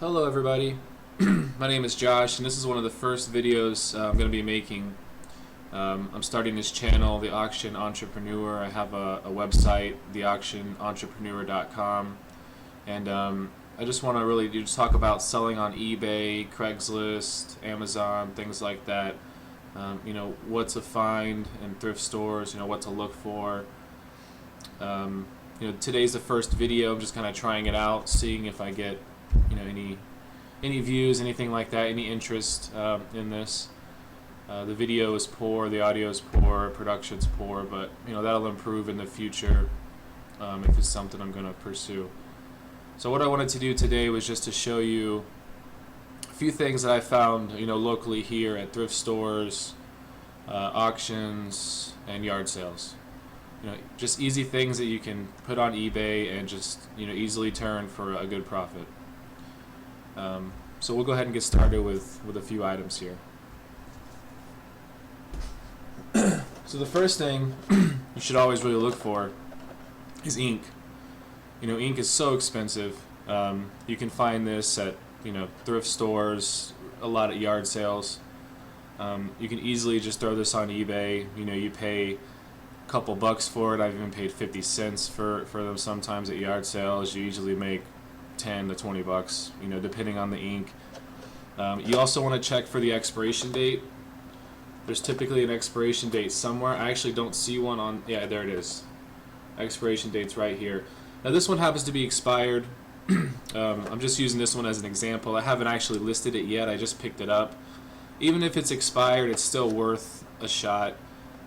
Hello everybody, my name is Josh and this is one of the first videos I'm going to be making. I'm starting this channel, The Auction Entrepreneur. I have a website, theauctionentrepreneur.com, and I just want to really just talk about selling on eBay, Craigslist, Amazon, things like that. What to find in thrift stores, what to look for. Today's the first video. I'm just kind of trying it out, seeing if I get any views, anything like that, any interest in this. The video is poor, the audio is poor, production's poor, but that'll improve in the future if it's something I'm going to pursue. So what I wanted to do today was just to show you a few things that I found locally here at thrift stores, auctions, and yard sales. Just easy things that you can put on eBay and just easily turn for a good profit. So we'll go ahead and get started with a few items here. So the first thing you should always really look for is ink. Ink is so expensive. You can find this at thrift stores, a lot at yard sales. You can easily just throw this on eBay. You pay a couple bucks for it. I've even paid 50 cents for them sometimes at yard sales. You usually make 10 to 20 bucks, depending on the ink. You also want to check for the expiration date. There's typically an expiration date somewhere. I actually don't see one on, yeah, there it is. Expiration date's right here. Now this one happens to be expired. I'm just using this one as an example. I haven't actually listed it yet. I just picked it up. Even if it's expired, it's still worth a shot.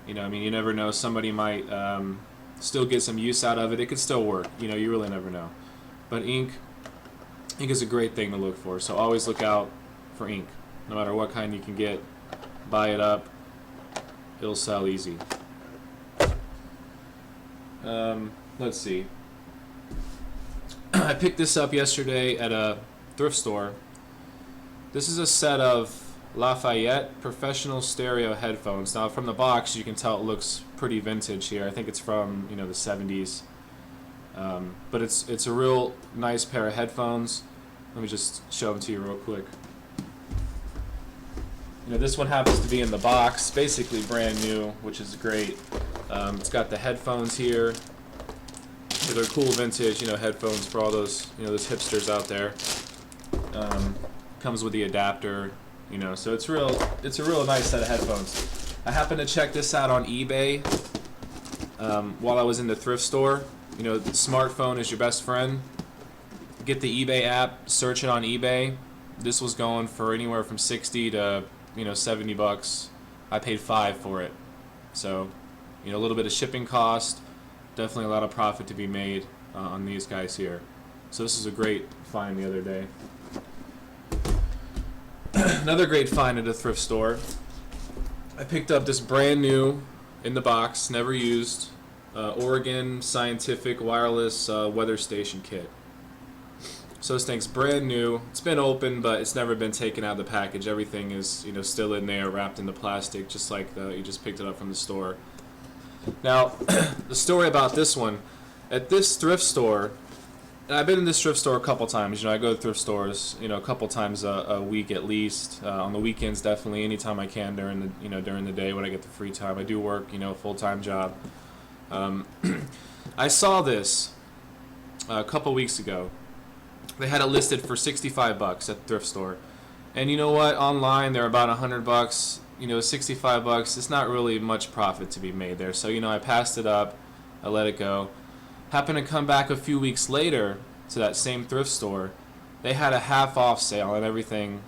You never know. Somebody might still get some use out of it. It could still work. You really never know. But ink is a great thing to look for. So always look out for ink. No matter what kind you can get, buy it up. It'll sell easy. Let's see. I picked this up yesterday at a thrift store. This is a set of Lafayette professional stereo headphones. Now from the box you can tell it looks pretty vintage here. I think it's from the 70s. But it's a real nice pair of headphones. Let me just show them to you real quick. This one happens to be in the box, basically brand new, which is great. It's got the headphones here. So they're cool vintage, headphones for all those, those hipsters out there. Comes with the adapter, so it's a real nice set of headphones. I happened to check this out on eBay while I was in the thrift store. The smartphone is your best friend. Get the eBay app, search it on eBay. This was going for anywhere from 60 to 70 bucks. I paid $5 for it. So, a little bit of shipping cost, definitely a lot of profit to be made on these guys here. So this is a great find the other day. Another great find at a thrift store. I picked up this brand new in the box, never used, Oregon Scientific wireless weather station kit. So this thing's brand new. It's been open, but it's never been taken out of the package. Everything is still in there, wrapped in the plastic, just like you just picked it up from the store. Now, the story about this one, at this thrift store, and I've been in this thrift store a couple times. I go to thrift stores, a couple times a week at least. On the weekends, definitely, anytime I can during the during the day when I get the free time. I do work, a full-time job. I saw this a couple weeks ago. They had it listed for 65 bucks at the thrift store, and you know what? Online they're about 100 bucks. 65 bucks. It's not really much profit to be made there. So I passed it up. I let it go. Happened to come back a few weeks later to that same thrift store. They had a half off sale on everything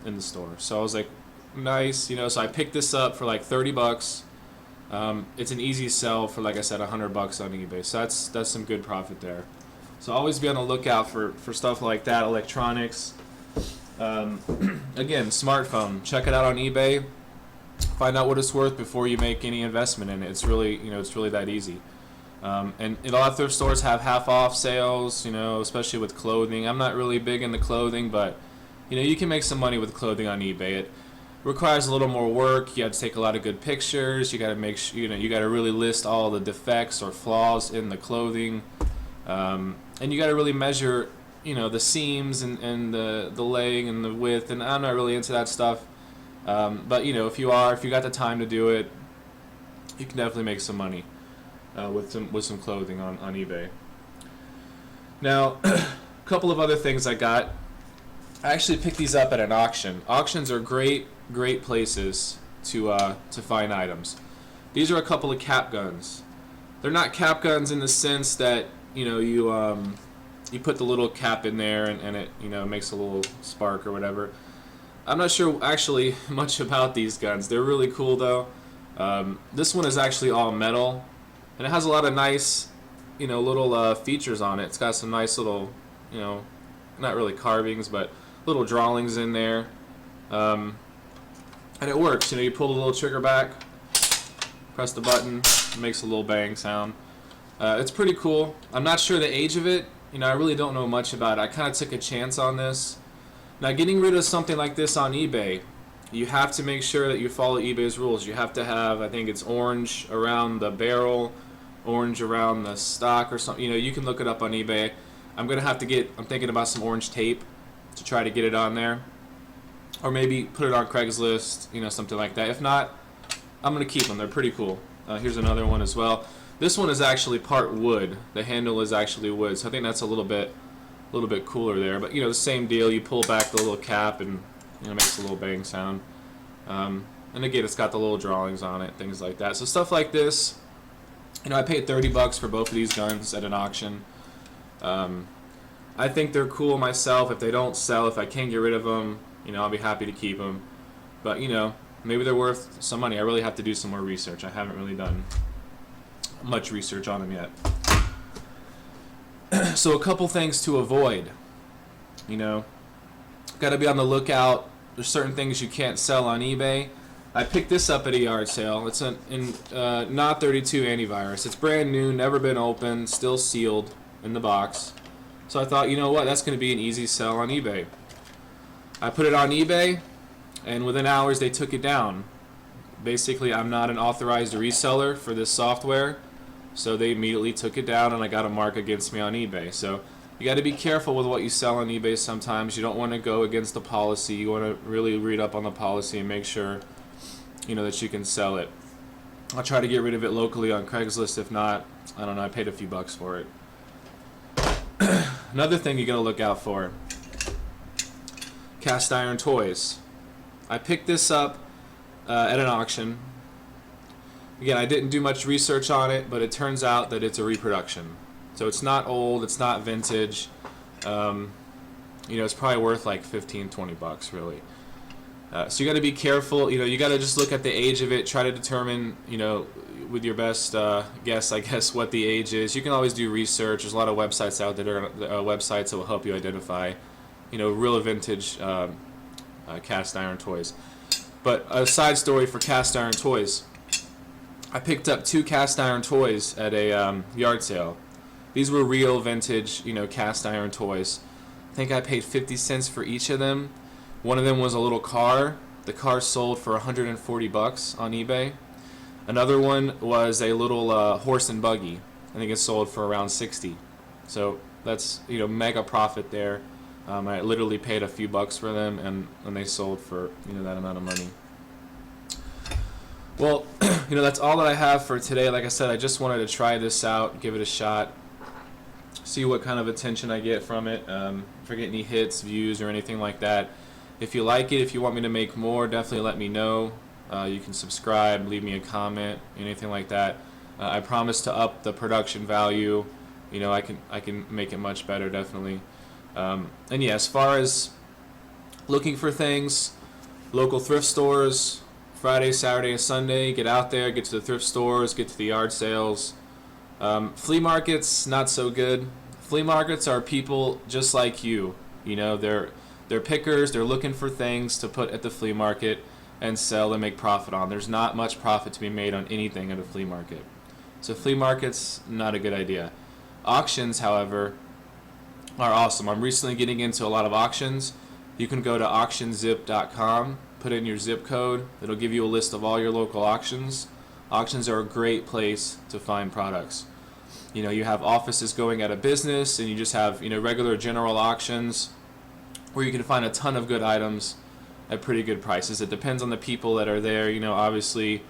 in the store. So I was like, nice. So I picked this up for like 30 bucks. It's an easy sell for, like I said, 100 bucks on eBay. So that's some good profit there. So always be on the lookout for stuff like that, electronics. Again, smartphone. Check it out on eBay. Find out what it's worth before you make any investment in it. It's really, it's really that easy. And a lot of thrift stores have half off sales, especially with clothing. I'm not really big into clothing, but you can make some money with clothing on eBay. It requires a little more work. You have to take a lot of good pictures. You got to make sure, you got to really list all the defects or flaws in the clothing. And you got to really measure, the seams and the laying and the width, and I'm not really into that stuff. But if you got the time to do it, you can definitely make some money with some clothing on eBay. Now, a couple of other things I got. I actually picked these up at an auction. Auctions are great places to find items. These are a couple of cap guns. They're not cap guns in the sense that you put the little cap in there and it makes a little spark or whatever. I'm not sure actually much about these guns. They're really cool though. This one is actually all metal, and it has a lot of nice little features on it. It's got some nice little not really carvings but little drawings in there, and it works. You pull the little trigger back, press the button, it makes a little bang sound. It's pretty cool. I'm not sure the age of it. I really don't know much about it. I kind of took a chance on this. Now, getting rid of something like this on eBay, you have to make sure that you follow eBay's rules. You have to have, I think it's orange around the barrel, orange around the stock or something. You can look it up on eBay. I'm thinking about some orange tape to try to get it on there. Or maybe put it on Craigslist, something like that. If not, I'm going to keep them. They're pretty cool. Here's another one as well. This one is actually part wood. The handle is actually wood, so I think that's a little bit cooler there. But the same deal. You pull back the little cap and it makes a little bang sound. And again, it's got the little drawings on it, things like that. So stuff like this. I paid $30 for both of these guns at an auction. I think they're cool myself. If they don't sell, if I can't get rid of them, I'll be happy to keep them. But maybe they're worth some money. I really have to do some more research. I haven't really done much research on them yet. So a couple things to avoid. Got to be on the lookout. There's certain things you can't sell on eBay. I picked this up at a yard sale. It's not 32 antivirus. It's brand new, never been opened, still sealed in the box. So I thought, that's going to be an easy sell on eBay. I put it on eBay, and within hours they took it down. Basically, I'm not an authorized reseller for this software, so they immediately took it down, and I got a mark against me on eBay. So you got to be careful with what you sell on eBay sometimes. You don't want to go against the policy. You want to really read up on the policy and make sure that you can sell it. I'll try to get rid of it locally on Craigslist. If not, I don't know, I paid a few bucks for it. Another thing you got to look out for: cast iron toys. I picked this up at an auction. Again, I didn't do much research on it, but it turns out that it's a reproduction. So it's not old, it's not vintage. It's probably worth like 15, 20 bucks really. So you got to be careful. You got to just look at the age of it, try to determine, with your best guess, I guess, what the age is. You can always do research. There's a lot of websites out there, websites that will help you identify, real vintage cast iron toys. But a side story for cast iron toys. I picked up 2 cast iron toys at a yard sale. These were real vintage, cast iron toys. I think I paid 50 cents for each of them. One of them was a little car. The car sold for 140 bucks on eBay. Another one was a little horse and buggy. I think it sold for around 60. So that's mega profit there. I literally paid a few bucks for them, and they sold for that amount of money. Well, that's all that I have for today. Like I said, I just wanted to try this out, give it a shot, see what kind of attention I get from it. If I get any hits, views, or anything like that. If you like it, if you want me to make more, definitely let me know. You can subscribe, leave me a comment, anything like that. I promise to up the production value. I can make it much better, definitely. And yeah, as far as looking for things, local thrift stores, Friday, Saturday, and Sunday, get out there, get to the thrift stores, get to the yard sales. Flea markets, not so good. Flea markets are people just like you. They're pickers. They're looking for things to put at the flea market and sell and make profit on. There's not much profit to be made on anything at a flea market. So flea markets, not a good idea. Auctions, however, are awesome. I'm recently getting into a lot of auctions. You can go to auctionzip.com, put in your zip code. It'll give you a list of all your local auctions. Auctions are a great place to find products. You know, you have offices going out of business, and you just have, you know, regular general auctions where you can find a ton of good items at pretty good prices. It depends on the people that are there, you know, obviously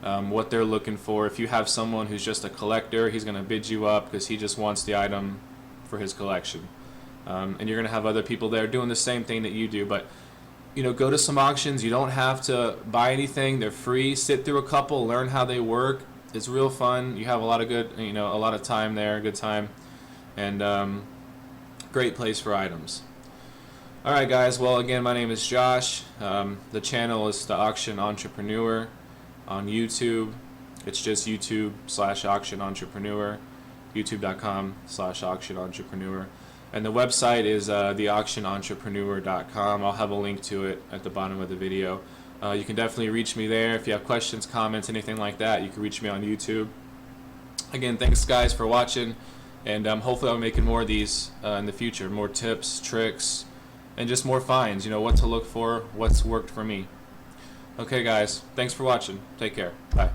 what they're looking for. If you have someone who's just a collector, he's going to bid you up because he just wants the item for his collection. And you're going to have other people there doing the same thing that you do. But, you know, go to some auctions. You don't have to buy anything. They're free. Sit through a couple, learn how they work. It's real fun. You have a lot of good, you know, a lot of time there, good time, and great place for items. All right, guys. Well, again, my name is Josh. The channel is The Auction Entrepreneur on YouTube. It's just YouTube/Auction Entrepreneur, youtube.com/Auction Entrepreneur. And the website is theauctionentrepreneur.com. I'll have a link to it at the bottom of the video. You can definitely reach me there. If you have questions, comments, anything like that, you can reach me on YouTube. Again, thanks guys for watching, and hopefully I'll be making more of these in the future. More tips, tricks, and just more finds. You know, what to look for, what's worked for me. Okay guys, thanks for watching. Take care. Bye.